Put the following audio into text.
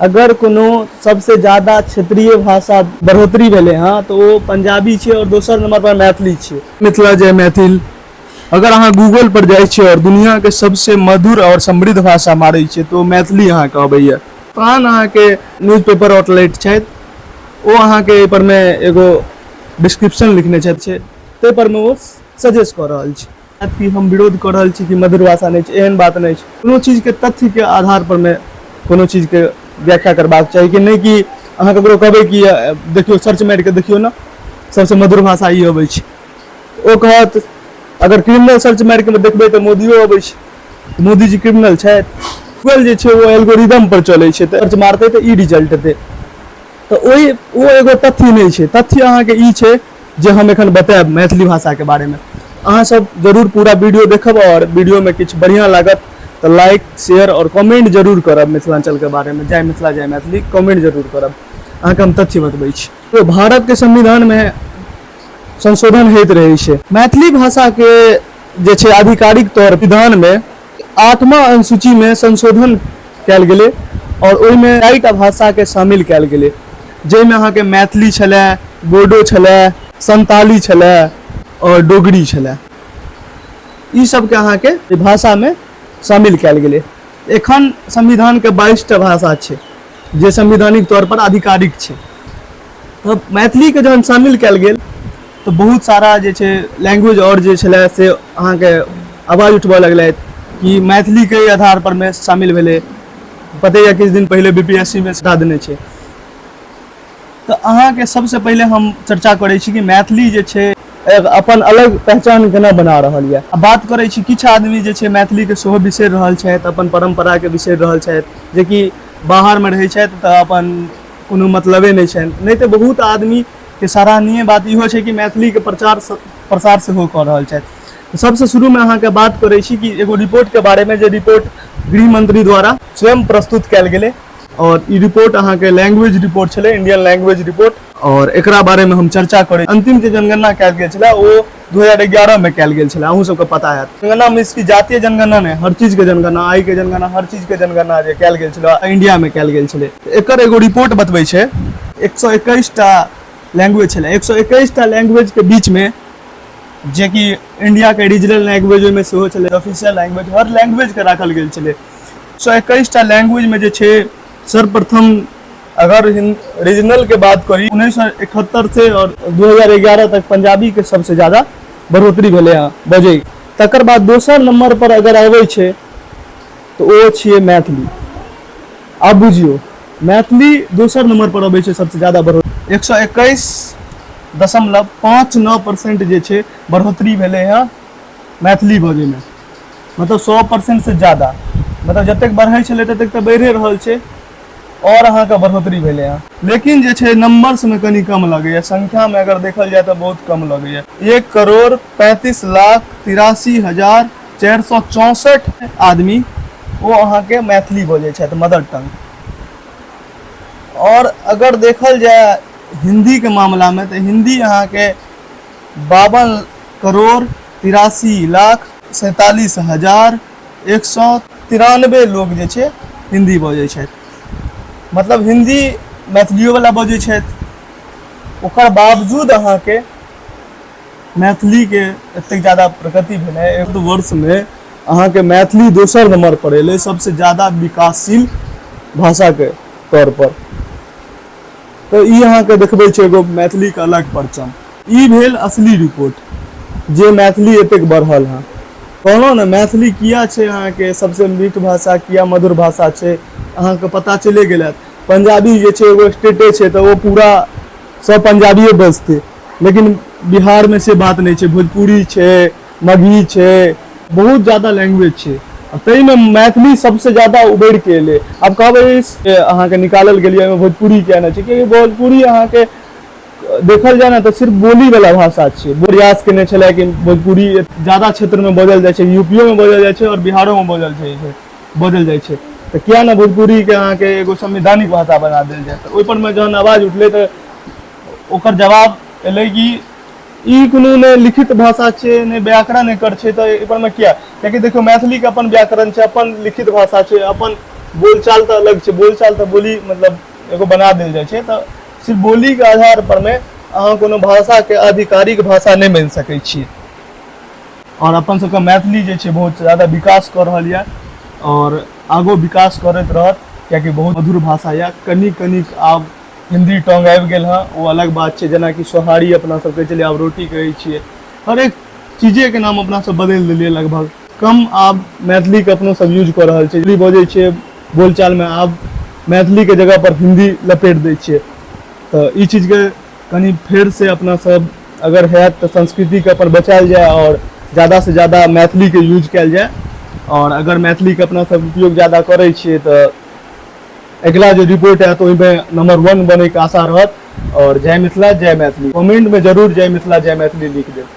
अगर कोनो सबसे ज्यादा क्षेत्रीय भाषा बढ़ोतरी भेले हाँ तो वो पंजाबी छे और दोसर नंबर पर मैथिली छे। मिथिला जय मैथिल अगर अहाँ गूगल पर जाए छे और दुनिया के सबसे मधुर और समृद्ध भाषा मारे छे तो मैथिली अहाँ के अबैया। पान अहाँ के न्यूज़पेपर आउटलेट छथि वो अहाँ के एहि पर में एगो डिस्क्रिप्शन लिखने छथि ते पर में वो सजेस्ट कर रहल छै कि हम विरोध कर रहल छी कि मधुर भाषा नहीं छै, एहन बात नहीं छै। कोनो चीज के तथ्य के आधार पर में कोनो चीज के व्याख्या करबाक चाहिए कि नहीं कि अहाँ ककरो कहबै कि देखियो सर्च मारि के देखियो ना सबसे मधुर भाषा ई अबै छै, ओ कहत अगर क्रिमिनल सर्च मारि के देखबै तो मोदियो अबै छै, मोदी जी क्रिमिनल छै। गूगल जे छै वो एल्गोरिदम पर चलै छै तो सर्च मारतै तो ई रिजल्ट एतै तो ओहि वो एगो तथ्य नहीं छै। तथ्य अहाँ के ई छै जे हम एखन बतायब मैथिली भाषा के बारे में। अहाँ सब जरूर पूरा वीडियो देखब और वीडियो में किछु बढ़िया लागत तो लाइक शेयर और कमेंट जरूर करब मिथिलांचल के बारे में। जय मिथिला जय मैथिली कमेंट जरूर करब। अहाँ के हम तथ्य बतबै छी। तो भारत के संविधान में संशोधन होइत रहे छै। मैथिली भाषा के जे छै आधिकारिक तौर विधान में 8वां अनुसूची में संशोधन कयल गेलै और ओहि में 4टा भाषा के शामिल कयल गेलै जाहिमे अहाँ के मैथिली छलै, बोडो छलै, संताली छलै और डोगरी छलै। ई सब के अहाँ के भाषा में शामिल कयल गेलै। एखन संविधान के 22टा भाषा छै जे संवैधानिक तौर पर आधिकारिक छै। तो मैथिली के जहन शामिल कयल गेल तो बहुत सारा जे छै लैंग्वेज और जे छलै से अहाँ के आवाज उठबऽ लगलै कि मैथिली के आधार पर में शामिल भेलै। पते या किछु दिन पहले बीपीएससी में हटा देने छै। तो अहाँ के सबसे पहले हम चर्चा करै छी कि मैथिली जे छै अपन अलग पहचान केना बना रहल है। बात करै छी किछु आदमी जे छै मैथिली के सेहो बिसरि रहल छथि, अपन परंपरा के बिसरि रहल छथि, जे कि बाहर में रहै छथि तऽ अपन कोनो मतलबे नहीं छनि। नहीं तो बहुत आदमी के सराहनीय बात इहो छै कि मैथिली के प्रचार प्रसार सेहो कऽ रहल छथि। सबसे शुरू में अहाँ के बात करै छी कि एगो रिपोर्ट के बारे में जे रिपोर्ट गृह मंत्री द्वारा स्वयं प्रस्तुत कयल गेलै और ई रिपोर्ट अहाँ के लैंग्वेज रिपोर्ट छलै, इंडियन लैंग्वेज रिपोर्ट। और एकरा बारे में हम चर्चा करै। अंतिम जे जनगणना कयल गेल छलै वो 2011 में कयल गेल छलै, अहूँ सबके पता है। जनगणना में इसकी जातीय जनगणना ने हर चीज के जनगणना, आय के जनगणना, हर चीज के जनगणना जे कयल गेल छलै इंडिया में कयल गेल छलै। एकर एगो रिपोर्ट बतबै छै 121टा लैंग्वेज छलै। 121टा लैंग्वेज के बीच में जे कि इंडिया के रीजनल लैंग्वेज में सेहो छलै, ऑफिशियल लैंग्वेज, हर लैंग्वेज के राखल गेल छलै। 121टा लैंग्वेज में जे छै सर्वप्रथम अगर रीजनल के बात करी 1971 से और 2011 तक पंजाबी के सबसे ज्यादा बढ़ोतरी भेलै हँ बजै। तकर बाद दोसर नंबर पर अगर आबै छै तो ओ छियै मैथिली। आब बुझियो मैथिली दोसर नंबर पर अबै छै सबसे ज्यादा बढ़ोतरी। 121.59% जे छै बढ़ोतरी भेलै हँ मैथिली बजै में, मतलब 100% से ज्यादा। मतलब जतेक बढ़ै छलै ततेक तऽ बढ़े रहल छै और अहाँ के बढ़ोतरी भेलै हँ। लेकिन जे छै नंबर्स में कनी कम लगैया, संख्या में अगर देखल जाए तो बहुत कम लगैया। 1,35,83,464 आदमी वो अहाँ के मैथिली बजै छथि मदर टंग। और अगर देखल जाए हिंदी के मामला में तो हिंदी अहाँ के 52,47,47,193 लोग जे छै हिंदी बजै छथि। मतलब हिंदी मैथिलियो वाला बजै छथि, ओकर बावजूद अहाँ के मैथिली के एतेक ज्यादा प्रगति भेलै। एक दो वर्ष में अहाँ के मैथिली दोसर नंबर पर एलै सबसे ज्यादा विकासशील भाषा के तौर पर। तो ई अहाँ के देखबै छै एगो मैथिली के अलग परचम। ई भेल असली रिपोर्ट जे मैथिली एतेक बढ़ल हँ। कहलौं ने मैथिली किया छै अहाँ के सबसे मीठ भाषा, किया मधुर भाषा छै अहाँ के पता चले गेल। पंजाबी जे छै एगो स्टेटे छै तो वो पूरा सब पंजाबिये बजतै, लेकिन बिहार में से बात नहीं छै। भोजपुरी छै, मगही छै, बहुत ज्यादा लैंग्वेज छै। तई में मैथिली सबसे ज्यादा उभरि के एलै। अब कहबै अहाँ के निकालल गेलियै भोजपुरी किया नहीं छै, क्योंकि भोजपुरी अहाँ के देखल जाए ना तो सिर्फ बोली वाला भाषा छै। प्रयास केने छलै कि भोजपुरी ज्यादा क्षेत्र में बजल जाइ छै, यूपीओ में बजल जाइ छै और बिहारो में बजल जाइ छै। तो किया ना भोजपुरी के अहाँ के एगो संवैधानिक भाषा बना देल जाए। तो ओहि पर में जहन आवाज उठलै तो ओकर जवाब एलै कि ई कोनो ने लिखित भाषा छै ने व्याकरण एकर छै। तो एहि पर में किया, कियाकि देखियो मैथिली के अपन व्याकरण छै, अपन लिखित भाषा छै, अपन बोलचाल तो अलग छै, बोलचाल तो बोली मतलब एगो बना देल जाइ छै, तो सिर्फ बोली के आधार पर में अहाँ कोनो भाषा के आधिकारिक भाषा नहीं बन सकै छियै। और अपन सबके मैथिली जे छै बहुत ज़्यादा विकास कर रहल यऽ और आगो विकास करैत रहत, कियाकि बहुत मधुर भाषा यऽ। कनिक कनिक आब हिंदी टोंग आबि गेल हँ, वो अलग बात छै, जेना कि सोहारी अपना सब कहै छलियै, आब रोटी कहै छियै। हर एक चीजे के नाम अपना सब बदलि देलियै लगभग। कम आब मैथिली के अपनो सब यूज कर रहल छै, हिंदी बजै छियै बोलचाल में, आब मैथिली के जगह पर हिंदी लपेट दै छियै। तो ई चीज के कनी फेर से अपना सब अगर है तो संस्कृति के अपन बचायल जाए और ज़्यादा से ज़्यादा मैथिली के यूज कयल जाए। और अगर मैथिली के अपना सब उपयोग ज़्यादा करै छियै तो अगला जो रिपोर्ट है तो ओहिमे नंबर 1 बने के आशा रहत। और जय मिथिला जय मैथिली, कमेंट में जरूर जय मिथिला जय मैथिली लिख देब।